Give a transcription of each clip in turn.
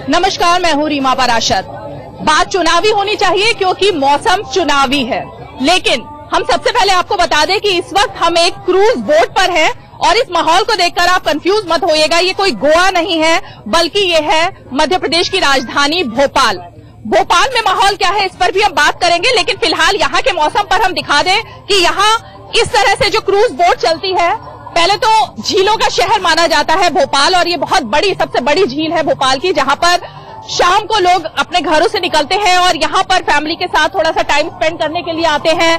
नमस्कार, मैं हूँ रीमा पराशर। बात चुनावी होनी चाहिए क्योंकि मौसम चुनावी है, लेकिन हम सबसे पहले आपको बता दें कि इस वक्त हम एक क्रूज बोट पर हैं और इस माहौल को देखकर आप कंफ्यूज मत होइएगा। ये कोई गोवा नहीं है, बल्कि ये है मध्य प्रदेश की राजधानी भोपाल। भोपाल में माहौल क्या है इस पर भी हम बात करेंगे, लेकिन फिलहाल यहाँ के मौसम पर हम दिखा दें कि यहाँ इस तरह से जो क्रूज बोट चलती है, पहले तो झीलों का शहर माना जाता है भोपाल, और ये बहुत बड़ी, सबसे बड़ी झील है भोपाल की, जहां पर शाम को लोग अपने घरों से निकलते हैं और यहाँ पर फैमिली के साथ थोड़ा सा टाइम स्पेंड करने के लिए आते हैं।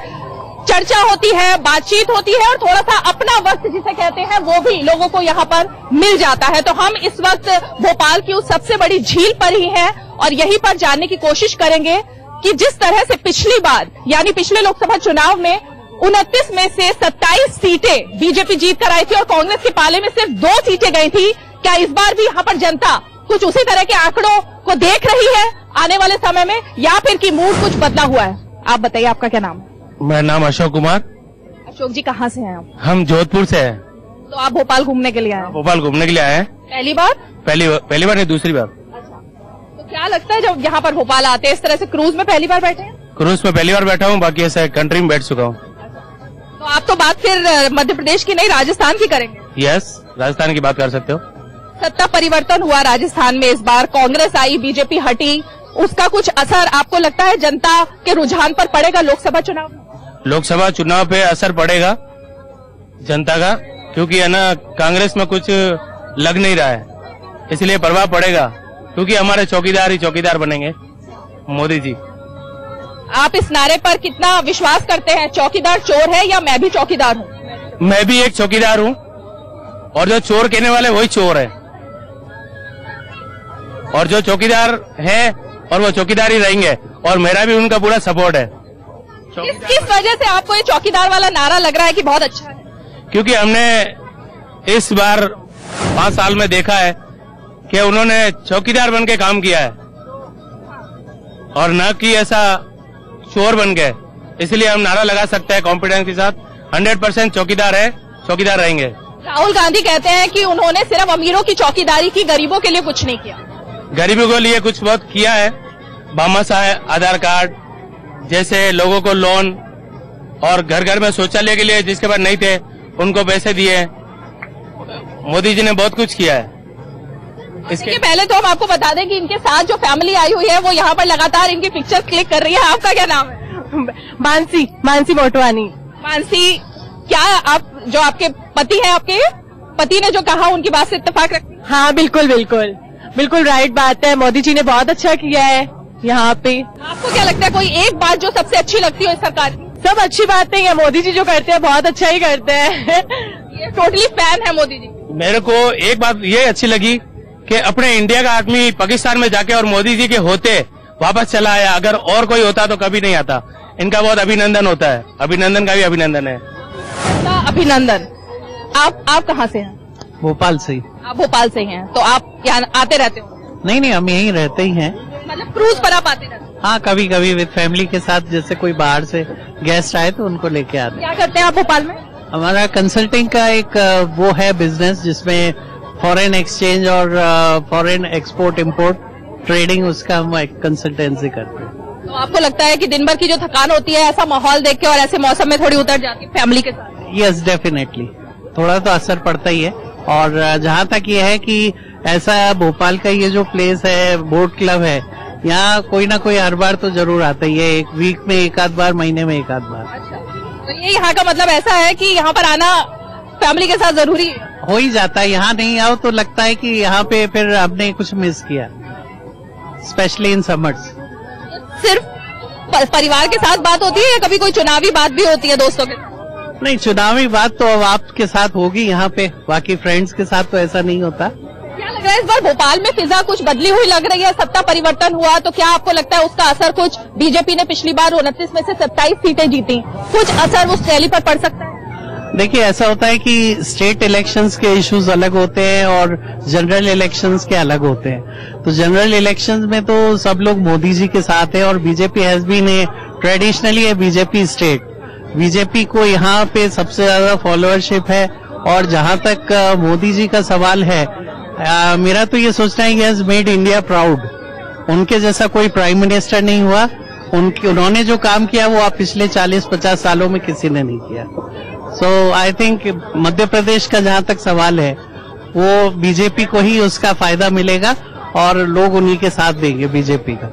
चर्चा होती है, बातचीत होती है और थोड़ा सा अपना वक्त जिसे कहते हैं वो भी लोगों को यहाँ पर मिल जाता है। तो हम इस वक्त भोपाल की उस सबसे बड़ी झील पर ही हैं और यहीं पर जानने की कोशिश करेंगे कि जिस तरह से पिछली बार यानी पिछले लोकसभा चुनाव में 29 में से 27 सीटें बीजेपी जीत कर आई थी और कांग्रेस के पाले में सिर्फ 2 सीटें गई थी, क्या इस बार भी यहाँ पर जनता कुछ उसी तरह के आंकड़ों को देख रही है आने वाले समय में, या फिर की मूड कुछ बदला हुआ है? आप बताइए, आपका क्या नाम है? मेरा नाम अशोक कुमार। अशोक जी, कहाँ से हैं आप? हम जोधपुर से हैं। तो आप भोपाल घूमने के लिए आए हैं? भोपाल घूमने के लिए आए हैं। पहली बार? पहली बार नहीं, दूसरी बार। तो क्या लगता है जब यहाँ पर भोपाल आते हैं इस तरह से? क्रूज में पहली बार बैठे हैं? क्रूज में पहली बार बैठा हूँ, बाकी ऐसे कंट्री में बैठ चुका हूँ। तो आप तो बात फिर मध्य प्रदेश की नहीं, राजस्थान की करेंगे? यस, राजस्थान की बात कर सकते हो। सत्ता परिवर्तन हुआ राजस्थान में, इस बार कांग्रेस आई, बीजेपी हटी, उसका कुछ असर आपको लगता है जनता के रुझान पर पड़ेगा लोकसभा चुनाव? लोकसभा चुनाव पे असर पड़ेगा जनता का, क्योंकि है ना कांग्रेस में कुछ लग नहीं रहा है, इसलिए प्रभाव पड़ेगा, क्योंकि हमारे चौकीदार ही चौकीदार बनेंगे, मोदी जी। आप इस नारे पर कितना विश्वास करते हैं? चौकीदार चोर है या मैं भी चौकीदार हूँ? मैं भी एक चौकीदार हूँ, और जो चोर कहने वाले वही चोर है, और जो चौकीदार है और वो चौकीदार ही रहेंगे, और मेरा भी उनका पूरा सपोर्ट है। किस वजह से आपको ये चौकीदार वाला नारा लग रहा है कि बहुत अच्छा है? क्योंकि हमने इस बार 5 साल में देखा है कि उन्होंने चौकीदार बन के काम किया है और न कि ऐसा चोर बन गए, इसलिए हम नारा लगा सकते हैं कॉन्फिडेंस के साथ, 100% चौकीदार है, चौकीदार रहेंगे। राहुल गांधी कहते हैं कि उन्होंने सिर्फ अमीरों की चौकीदारी की, गरीबों के लिए कुछ नहीं किया। गरीबों के लिए कुछ बहुत किया है, भामाशाह आधार कार्ड जैसे लोगों को लोन, और घर घर में शौचालय के लिए जिसके पास नहीं थे उनको पैसे दिए। मोदी जी ने बहुत कुछ किया है। इसके पहले तो हम आपको बता दें कि इनके साथ जो फैमिली आई हुई है वो यहाँ पर लगातार इनकी पिक्चर क्लिक कर रही है। आपका क्या नाम है? मानसी मोटवानी। मानसी, क्या आप जो आपके पति हैं, आपके पति ने जो कहा उनकी बात से इत्तेफाक रखती हैं? हाँ, बिल्कुल राइट बात है। मोदी जी ने बहुत अच्छा किया है यहाँ पे। आपको क्या लगता है कोई एक बात जो सबसे अच्छी लगती है इस सरकार की? सब अच्छी बातें हैं, मोदी जी जो करते हैं बहुत अच्छा ही करते हैं। ये टोटली फैन है मोदी जी। मेरे को एक बात ये अच्छी लगी कि अपने इंडिया का आदमी पाकिस्तान में जाके और मोदी जी के होते वापस चला आया, अगर और कोई होता तो कभी नहीं आता। इनका बहुत अभिनंदन होता है, अभिनंदन का भी अभिनंदन है। अभिनंदन। आप कहाँ से हैं? भोपाल से। आप भोपाल से हैं, तो आप यहाँ आते रहते हो? नहीं, हम यहीं रहते ही हैं। मतलब क्रूज पर आप आते रहते? हाँ, कभी कभी विद फैमिली के साथ, जैसे कोई बाहर से गेस्ट आए तो उनको लेके आते हैं। क्या करते हैं आप भोपाल में? हमारा कंसल्टिंग का एक वो है बिजनेस, जिसमें फॉरेन एक्सचेंज और फॉरेन एक्सपोर्ट इम्पोर्ट ट्रेडिंग, उसका हम एक कंसल्टेंसी करते हैं। तो आपको लगता है कि दिन भर की जो थकान होती है ऐसा माहौल देख के और ऐसे मौसम में थोड़ी उतर जाती है फैमिली के साथ? यस, डेफिनेटली थोड़ा तो असर पड़ता ही है। और जहाँ तक ये है कि ऐसा भोपाल का ये जो प्लेस है, बोट क्लब है, यहाँ कोई ना कोई हर बार तो जरूर आता ही है, एक वीक में एक आध बार, महीने में एक आध बार। अच्छा, तो ये यहाँ का मतलब ऐसा है कि यहाँ पर आना फैमिली के साथ जरूरी हो ही जाता है। यहाँ नहीं आओ तो लगता है कि यहाँ पे फिर हमने कुछ मिस किया, स्पेशली इन समर्स। सिर्फ परिवार के साथ बात होती है या कभी कोई चुनावी बात भी होती है दोस्तों के साथ? नहीं, चुनावी बात तो अब आपके साथ होगी यहाँ पे, बाकी फ्रेंड्स के साथ तो ऐसा नहीं होता। क्या लग रहा है इस बार भोपाल में फिजा कुछ बदली हुई लग रही है? सत्ता परिवर्तन हुआ तो क्या आपको लगता है उसका असर कुछ, बीजेपी ने पिछली बार 29 में से 27 सीटें जीती, कुछ असर उस रैली पर पड़ सकता है? देखिए, ऐसा होता है कि स्टेट इलेक्शंस के इश्यूज अलग होते हैं और जनरल इलेक्शंस के अलग होते हैं। तो जनरल इलेक्शंस में तो सब लोग मोदी जी के साथ है, और BJP has been a traditionally a BJP state. BJP को यहाँ पे सबसे ज्यादा फॉलोअरशिप है, और जहाँ तक मोदी जी का सवाल है मेरा तो ये सोचना है कि हैज मेड इंडिया प्राउड। उनके जैसा कोई प्राइम मिनिस्टर नहीं हुआ। उन्होंने जो काम किया वो आप पिछले 40-50 सालों में किसी ने नहीं किया। सो आई थिंक मध्य प्रदेश का जहां तक सवाल है वो बीजेपी को ही उसका फायदा मिलेगा और लोग उन्हीं के साथ देंगे बीजेपी का।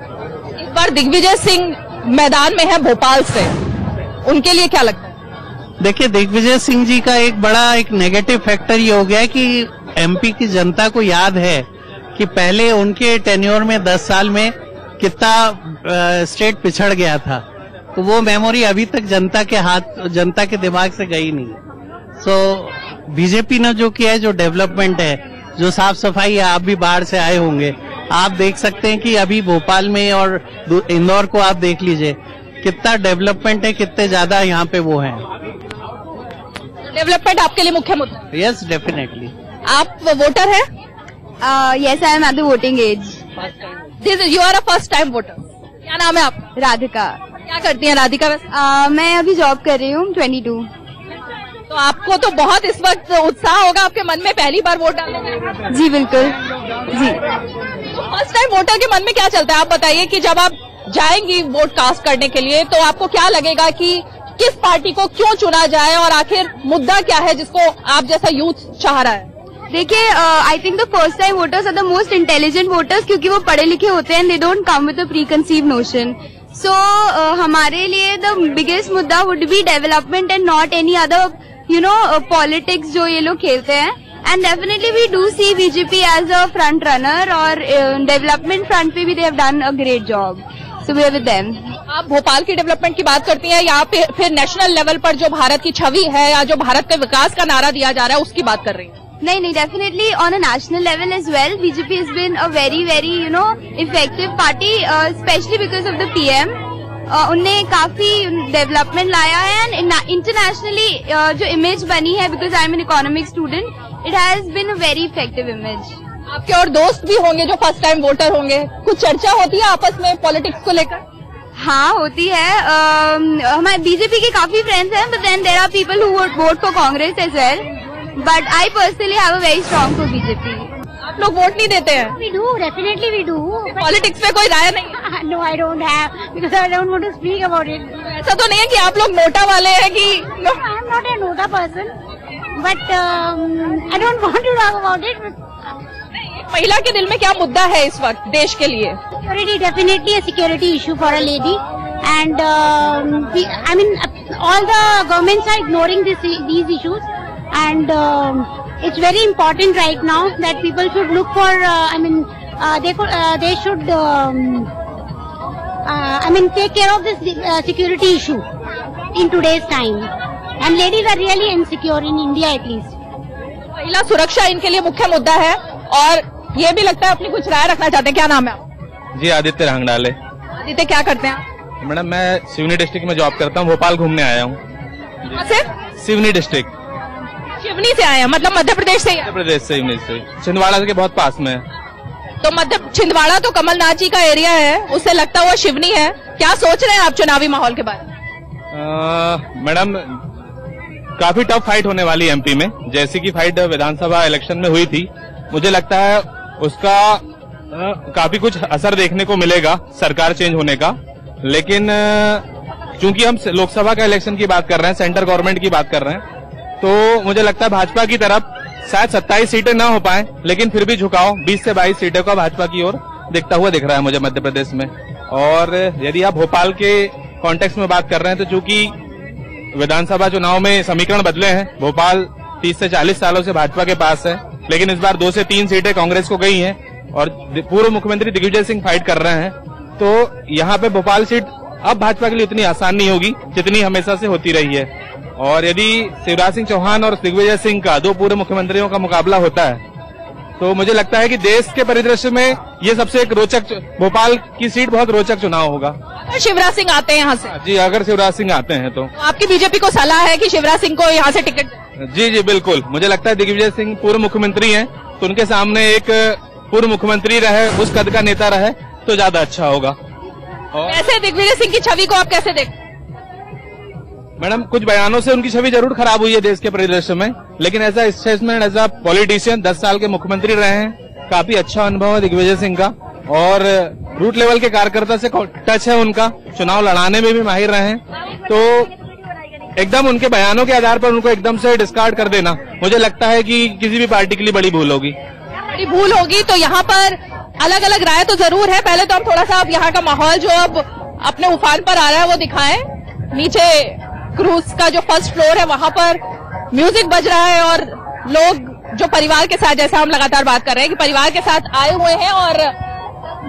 इस बार दिग्विजय सिंह मैदान में है भोपाल से, उनके लिए क्या लगता है? देखिए, दिग्विजय सिंह जी का एक बड़ा एक नेगेटिव फैक्टर ये हो गया है कि एमपी की जनता को याद है कि पहले उनके टेन्योर में 10 साल में कितना स्टेट पिछड़ गया था, तो वो मेमोरी अभी तक जनता के दिमाग से गई नहीं। सो बीजेपी ने जो किया है, जो डेवलपमेंट है, जो साफ सफाई है, आप भी बाहर से आए होंगे, आप देख सकते हैं कि अभी भोपाल में और इंदौर को आप देख लीजिए कितना डेवलपमेंट है, कितने ज्यादा यहाँ पे वो है। डेवलपमेंट आपके लिए मुख्य मुद्दा? Yes, definitely. आप वोटर है? Yes, I am at the voting age. You are a first time voter. क्या नाम है आप? राधिका। क्या करती हैं राधिका वैसे? मैं अभी जॉब कर रही हूँ, 22। तो आपको तो बहुत इस वक्त उत्साह होगा आपके मन में पहली बार वोट डालने का। जी बिल्कुल जी। तो फर्स्ट टाइम वोटर के मन में क्या चलता है, आप बताइए कि जब आप जाएंगी वोट कास्ट करने के लिए तो आपको क्या लगेगा कि किस पार्टी को क्यों चुना जाए और आखिर मुद्दा क्या है जिसको आप जैसा यूथ चाह रहा है? देखिए, I think the first time voters are the most intelligent voters, क्योंकि वो पढ़े लिखे होते हैं, they don't come with a preconceive notion. So हमारे लिए द बिगेस्ट मुद्दा would be development and not any other politics जो ये लोग खेलते हैं। And definitely we do see BJP as a front runner, और डेवलपमेंट फ्रंट पे भी they have done a great job, so we are with them. आप भोपाल की डेवलपमेंट की बात करती हैं या फिर नेशनल लेवल पर जो भारत की छवि है या जो भारत के विकास का नारा दिया जा रहा है उसकी बात कर रही हैं? नहीं, definitely on a national level as well, BJP has been a very very effective party, specially because of the PM. उनने काफी डेवलपमेंट लाया है एंड इंटरनेशनली जो इमेज बनी है, because I am an economic student, it has been a very effective image. आपके और दोस्त भी होंगे जो फर्स्ट टाइम वोटर होंगे, कुछ चर्चा होती है आपस में पॉलिटिक्स को लेकर? हाँ, होती है। हमारे बीजेपी के काफी फ्रेंड्स हैं, but then there are people who would vote for Congress as well, but I personally have a very strong for BJP. आप लोग वोट नहीं देते हैं? We do, definitely we do. Politics में कोई राय नहीं? No, I don't have, because I don't want to speak about it. ऐसा तो नहीं है कि आप लोग नोटा वाले हैं कि No, I am not a nota person, but I don't want to talk about it. महिला के दिल में क्या मुद्दा है इस वक्त देश के लिए? Security, definitely a security issue for a lady, and I mean all the governments are ignoring these issues, and it's very important right now that people should look for. They should take care of this security issue in today's time, and ladies are really insecure in India at least. महिला सुरक्षा इनके लिए मुख्य मुद्दा है और ये भी लगता है अपनी कुछ राय रखना चाहते हैं। क्या नाम है आप? जी, आदित्य रंगडाले। आदित्य, क्या करते हैं आप? मैडम, मैं सिवनी डिस्ट्रिक्ट में जॉब करता हूँ, भोपाल घूमने आया हूँ। कहाँ से? सिवनी डिस्ट्रिक्ट। शिवनी से आए हैं, मतलब मध्य प्रदेश से ही? मध्य प्रदेश से, छिंदवाड़ा के बहुत पास में है। तो छिंदवाड़ा तो कमलनाथ जी का एरिया है, उससे लगता हुआ शिवनी है। क्या सोच रहे हैं आप चुनावी माहौल के बारे में? मैडम, काफी टफ फाइट होने वाली है एमपी में। जैसी की फाइट विधानसभा इलेक्शन में हुई थी, मुझे लगता है उसका काफी कुछ असर देखने को मिलेगा सरकार चेंज होने का। लेकिन चूंकि हम लोकसभा का इलेक्शन की बात कर रहे हैं, सेंट्रल गवर्नमेंट की बात कर रहे हैं, तो मुझे लगता है भाजपा की तरफ शायद 27 सीटें ना हो पाए, लेकिन फिर भी झुकाव 20 से 22 सीटों का भाजपा की ओर दिखता हुआ दिख रहा है मुझे मध्य प्रदेश में। और यदि आप भोपाल के कॉन्टेक्स्ट में बात कर रहे हैं, तो चूंकि विधानसभा चुनाव में समीकरण बदले हैं, भोपाल 30 से 40 सालों से भाजपा के पास है, लेकिन इस बार 2 से 3 सीटें कांग्रेस को गई हैं और पूर्व मुख्यमंत्री दिग्विजय सिंह फाइट कर रहे हैं। तो यहाँ पे भोपाल सीट अब भाजपा के लिए उतनी आसान नहीं होगी जितनी हमेशा से होती रही है। और यदि शिवराज सिंह चौहान और दिग्विजय सिंह का, 2 पूर्व मुख्यमंत्रियों का मुकाबला होता है, तो मुझे लगता है कि देश के परिदृश्य में ये सबसे एक रोचक, भोपाल की सीट बहुत रोचक चुनाव होगा। शिवराज सिंह आते हैं यहाँ से? जी, अगर शिवराज सिंह आते हैं तो आपकी बीजेपी को सलाह है कि शिवराज सिंह को यहाँ से टिकट? जी, बिल्कुल। मुझे लगता है दिग्विजय सिंह पूर्व मुख्यमंत्री हैं, तो उनके सामने एक पूर्व मुख्यमंत्री रहे, उस कद का नेता रहे, तो ज्यादा अच्छा होगा। ऐसे दिग्विजय सिंह की छवि को आप कैसे देखते? मैडम, कुछ बयानों से उनकी छवि जरूर खराब हुई है देश के परिदृश्य में, लेकिन as a statesman, as a politician 10 साल के मुख्यमंत्री रहे हैं, काफी अच्छा अनुभव है दिग्विजय सिंह का, और रूट लेवल के कार्यकर्ता से टच है उनका, चुनाव लड़ाने में भी माहिर रहे हैं। तो एकदम उनके बयानों के आधार पर उनको एकदम से डिस्कार्ड कर देना मुझे लगता है कि किसी भी पार्टी के लिए बड़ी भूल होगी। बड़ी भूल होगी। तो यहाँ पर अलग अलग राय तो जरूर है। पहले तो हम थोड़ा सा अब यहाँ का माहौल जो अब अपने उफान पर आ रहा है वो दिखाएं। नीचे क्रूज का जो फर्स्ट फ्लोर है वहां पर म्यूजिक बज रहा है और लोग जो परिवार के साथ, जैसा हम लगातार बात कर रहे हैं कि परिवार के साथ आए हुए हैं और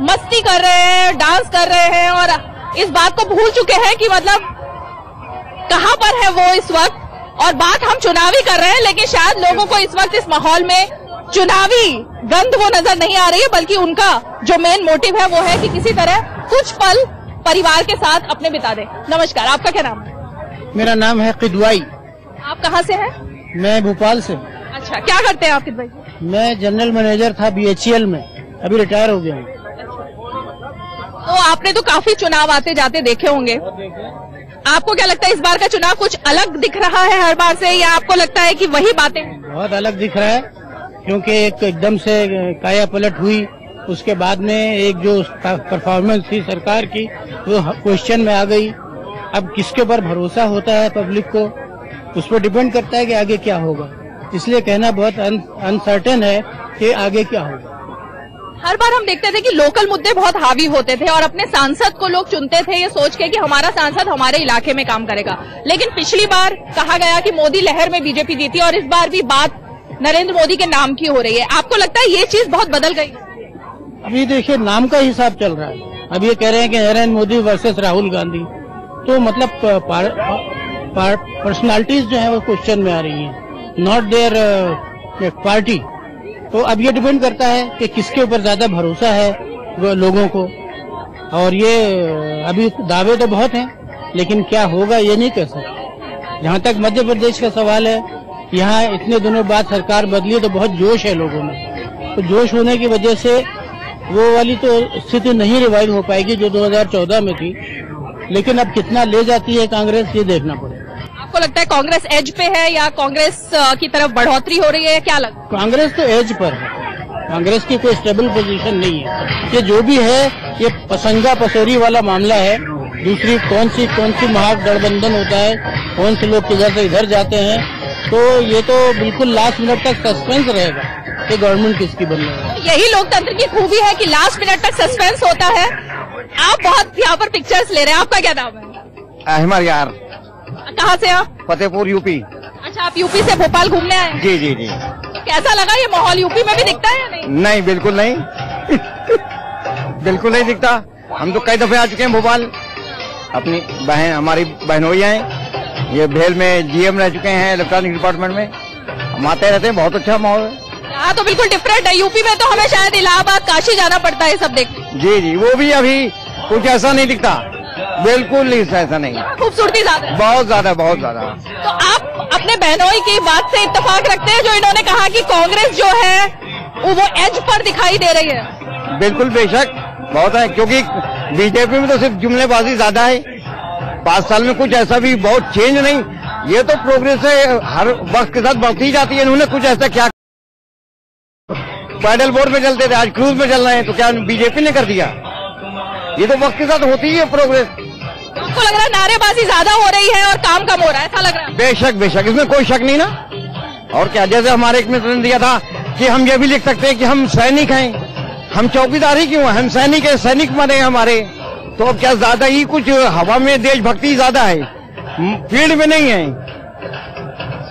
मस्ती कर रहे हैं, डांस कर रहे हैं और इस बात को भूल चुके हैं कि मतलब कहां पर है वो इस वक्त। और बात हम चुनावी कर रहे हैं, लेकिन शायद लोगों को इस वक्त इस माहौल में चुनावी गंध वो नजर नहीं आ रही है, बल्कि उनका जो मेन मोटिव है वो है कि किसी तरह कुछ पल परिवार के साथ अपने बिता दे। नमस्कार, आपका क्या नाम है? मेरा नाम है किदवाई। आप कहाँ से हैं? मैं भोपाल से। अच्छा, क्या करते हैं आप किदवाई? मैं जनरल मैनेजर था BHEL में, अभी रिटायर हो गया हूँ। तो आपने तो काफी चुनाव आते जाते देखे होंगे, आपको क्या लगता है इस बार का चुनाव कुछ अलग दिख रहा है हर बार से, या आपको लगता है कि वही बातें? बहुत अलग दिख रहा है, क्योंकि एक एकदम से काया पलट हुई, उसके बाद में एक जो परफॉर्मेंस थी सरकार की वो क्वेश्चन में आ गई। अब किसके ऊपर भरोसा होता है पब्लिक को, उस पर डिपेंड करता है कि आगे क्या होगा। इसलिए कहना बहुत अनसर्टेन है कि आगे क्या होगा। हर बार हम देखते थे कि लोकल मुद्दे बहुत हावी होते थे और अपने सांसद को लोग चुनते थे ये सोच के कि हमारा सांसद हमारे इलाके में काम करेगा। लेकिन पिछली बार कहा गया कि मोदी लहर में बीजेपी जीती और इस बार भी बात नरेंद्र मोदी के नाम की हो रही है। आपको लगता है ये चीज बहुत बदल गई? अभी देखिए, नाम का हिसाब चल रहा है। अब ये कह रहे हैं कि नरेंद्र मोदी वर्सेस राहुल गांधी, तो मतलब पर्सनालिटीज जो है वो क्वेश्चन में आ रही है, नॉट देयर पार्टी। तो अब ये डिपेंड करता है कि किसके ऊपर ज्यादा भरोसा है लोगों को। और ये अभी दावे तो बहुत हैं, लेकिन क्या होगा ये नहीं कह सकते। जहाँ तक मध्य प्रदेश का सवाल है, यहाँ इतने दिनों बाद सरकार बदली तो बहुत जोश है लोगों में, तो जोश होने की वजह से वो वाली तो स्थिति नहीं रिवाइव हो पाएगी जो 2014 में थी। लेकिन अब कितना ले जाती है कांग्रेस, ये देखना पड़ेगा। आपको लगता है कांग्रेस एज पे है या कांग्रेस की तरफ बढ़ोतरी हो रही है, क्या लगता है? कांग्रेस तो एज पर है, कांग्रेस की कोई स्टेबल पोजीशन नहीं है। ये जो भी है ये पसंगा पसोरी वाला मामला है। दूसरी कौन सी महागठबंधन होता है, कौन से लोग किधर से इधर जाते हैं, तो ये तो बिल्कुल लास्ट मिनट तक सस्पेंस रहेगा कि गवर्नमेंट किसकी बन रही है। यही लोकतंत्र की खूबी है कि लास्ट मिनट तक सस्पेंस होता है। आप बहुत यहाँ पर पिक्चर्स ले रहे हैं, आपका क्या नाम है? अहमद यार। कहाँ से आप? फतेहपुर, यूपी। अच्छा, आप यूपी से भोपाल घूमने आए? जी जी जी। तो कैसा लगा ये माहौल? यूपी में भी दिखता है या नहीं? नहीं, बिल्कुल नहीं। बिल्कुल नहीं दिखता। हम तो कई दफे आ चुके हैं भोपाल, अपनी बहन, हमारी बहनोई हैं, ये भेल में GM रह चुके हैं इलेक्ट्रॉनिक डिपार्टमेंट में। हम आते रहते हैं, बहुत अच्छा माहौल है। यहाँ तो बिल्कुल डिफरेंट है। यूपी में तो हमें शायद इलाहाबाद, काशी जाना पड़ता है सब देखने। जी जी, वो भी अभी कुछ ऐसा नहीं दिखता, बिल्कुल ऐसा नहीं। खूबसूरती ज्यादा, बहुत ज्यादा, बहुत ज्यादा। तो आप अपने बहनोई की बात से इत्तेफाक रखते हैं जो इन्होंने कहा कि कांग्रेस जो है वो एज पर दिखाई दे रही है? बिल्कुल, बेशक बहुत है, क्योंकि बीजेपी में तो सिर्फ जुमलेबाजी ज्यादा है। 5 साल में कुछ ऐसा भी बहुत चेंज नहीं। ये तो प्रोग्रेस है, हर वक्त के साथ बढ़ती जाती है। इन्होंने कुछ ऐसा क्या, पैडल बोर्ड में चलते थे, आज क्रूज में चल रहे हैं, तो क्या बीजेपी ने कर दिया? ये तो वक्त के साथ होती है प्रोग्रेस। आपको लग रहा है नारेबाजी ज्यादा हो रही है और काम कम हो रहा है, ऐसा लग रहा है? बेशक बेशक, इसमें कोई शक नहीं ना। और क्या, जैसे हमारे एक मित्र ने दिया था कि हम ये भी लिख सकते हैं कि हम सैनिक हैं, हम चौकीदार ही क्यों हैं, हम सैनिक है, सैनिक बने हमारे। तो अब क्या ज्यादा ही कुछ हवा में देशभक्ति ज्यादा है, फील्ड में नहीं है।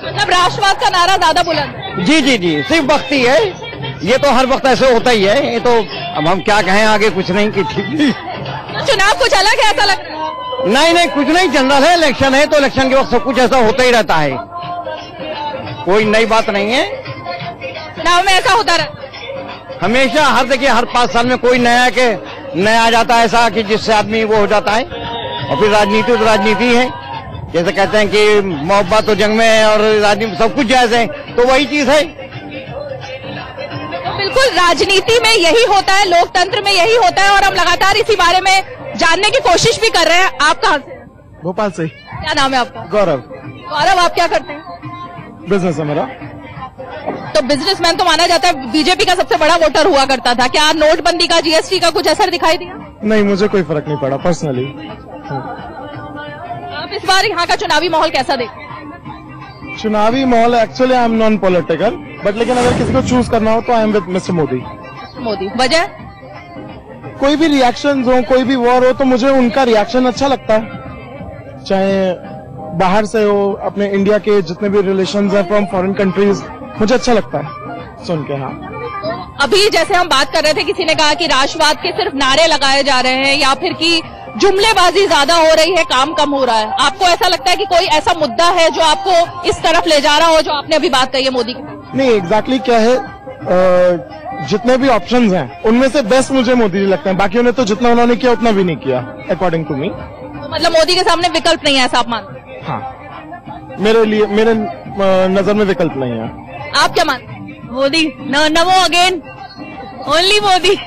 मतलब राष्ट्रवाद का नारा ज्यादा बुलंद है? जी जी जी, सिर्फ भक्ति है। ये तो हर वक्त ऐसे होता ही है। ये तो अब हम क्या कहें, आगे कुछ नहीं कि ठीक नहीं। तो चुनाव कुछ अलग है ऐसा लग रहा है? नहीं नहीं, कुछ नहीं, जनरल है, इलेक्शन है, तो इलेक्शन के वक्त सब कुछ ऐसा होता ही रहता है, कोई नई बात नहीं है। चुनाव में ऐसा होता रहता हमेशा। हर देखिए, हर 5 साल में कोई नया आ जाता है ऐसा कि जिससे आदमी वो हो जाता है। और फिर राजनीति तो राजनीति है, जैसे कहते हैं कि मोहब्बत तो जंग में है और राजनीति सब कुछ जायज है, तो वही चीज है। बिल्कुल, राजनीति में यही होता है, लोकतंत्र में यही होता है और हम लगातार इसी बारे में जानने की कोशिश भी कर रहे हैं। आप कहाँ से? भोपाल से। क्या नाम है आपका? गौरव। गौरव, आप क्या करते हैं? बिजनेस है मेरा। तो बिजनेसमैन तो माना जाता है, बीजेपी का सबसे बड़ा वोटर हुआ करता था। क्या नोटबंदी का, जीएसटी का कुछ असर दिखाई दिया? नहीं, मुझे कोई फर्क नहीं पड़ा पर्सनली। आप इस बार यहाँ का चुनावी माहौल कैसा देखते हैं? चुनावी माहौल actually I am non political, but लेकिन अगर किसी को चूज करना हो तो I am with mister Modi. Modi वजह? कोई भी रिएक्शंस हो, कोई भी वॉर हो, तो मुझे उनका रिएक्शन अच्छा लगता है। चाहे बाहर से हो, अपने इंडिया के जितने भी रिलेशंस हैं फ्रॉम फॉरेन कंट्रीज, मुझे अच्छा लगता है सुन के। हाँ, अभी जैसे हम बात कर रहे थे, किसी ने कहा कि राष्ट्रवाद के सिर्फ नारे लगाए जा रहे हैं या फिर कि जुमलेबाजी ज्यादा हो रही है, काम कम हो रहा है। आपको ऐसा लगता है कि कोई ऐसा मुद्दा है जो आपको इस तरफ ले जा रहा हो, जो आपने अभी बात कही है मोदी की? नहीं, एग्जैक्टली क्या है, जितने भी ऑप्शंस हैं उनमें से बेस्ट मुझे मोदी जी लगते हैं। बाकी उन्हें तो जितना उन्होंने किया उतना भी नहीं किया अकॉर्डिंग टू मी। तो मतलब मोदी के सामने विकल्प नहीं है, ऐसा आप मानते हैं? हाँ, मेरे नजर में विकल्प नहीं है। आप क्या मानते हैं? मोदी, नमो again, only Modi.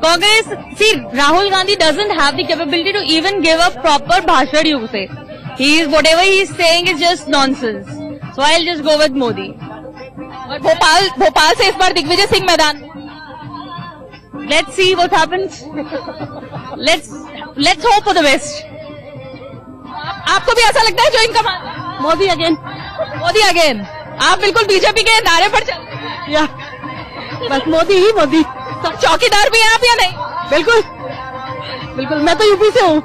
Congress, see, Rahul Gandhi doesn't have the capability to even give a proper bhashan, you say. Whatever he's saying is just nonsense. So I'll just go with Modi. और भोपाल से इस बार दिग्विजय सिंह मैदान। Let's see what happens. Let's hope for the best. आपको भी ऐसा लगता है जो इनका मान? मोदी अगेन। मोदी अगेन। आप बिल्कुल बीजेपी के नारे पर चल? या बस मोदी ही मोदी। सब चौकीदार भी हैं आप या नहीं? बिल्कुल बिल्कुल, मैं तो यूपी से हूँ,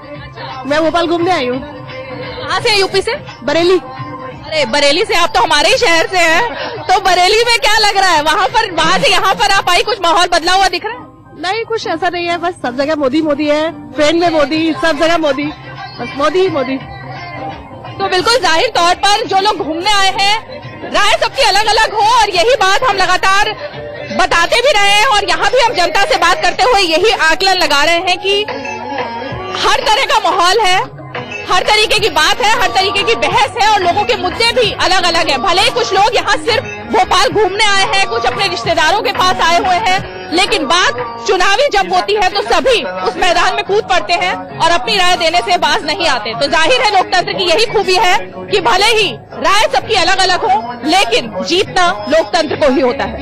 मैं भोपाल घूमने आई हूँ। कहाँ से? यूपी से? बरेली। अरे बरेली से, आप तो हमारे ही शहर से हैं। तो बरेली में क्या लग रहा है? वहाँ से यहाँ पर आप आई, कुछ माहौल बदला हुआ दिख रहा है? नहीं, कुछ ऐसा नहीं है, बस सब जगह मोदी मोदी है, ट्रेन में मोदी, सब जगह मोदी, बस मोदी ही मोदी। तो बिल्कुल जाहिर तौर पर जो लोग घूमने आए हैं, राय सबकी अलग अलग हो, और यही बात हम लगातार बताते भी रहे हैं और यहाँ भी हम जनता से बात करते हुए यही आकलन लगा रहे हैं कि हर तरह का माहौल है, हर तरीके की बात है, हर तरीके की बहस है और लोगों के मुद्दे भी अलग अलग हैं। भले ही कुछ लोग यहाँ सिर्फ भोपाल घूमने आए हैं, कुछ अपने रिश्तेदारों के पास आए हुए हैं, लेकिन बात चुनावी जब होती है तो सभी उस मैदान में कूद पड़ते हैं और अपनी राय देने से बाज नहीं आते। तो जाहिर है लोकतंत्र की यही खूबी है कि भले ही राय सबकी अलग अलग हो, लेकिन जीतना लोकतंत्र को ही होता है।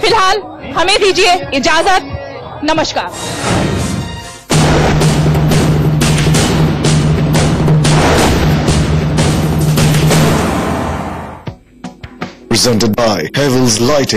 फिलहाल हमें दीजिए इजाजत, नमस्कार। Presented by Havells Lighting.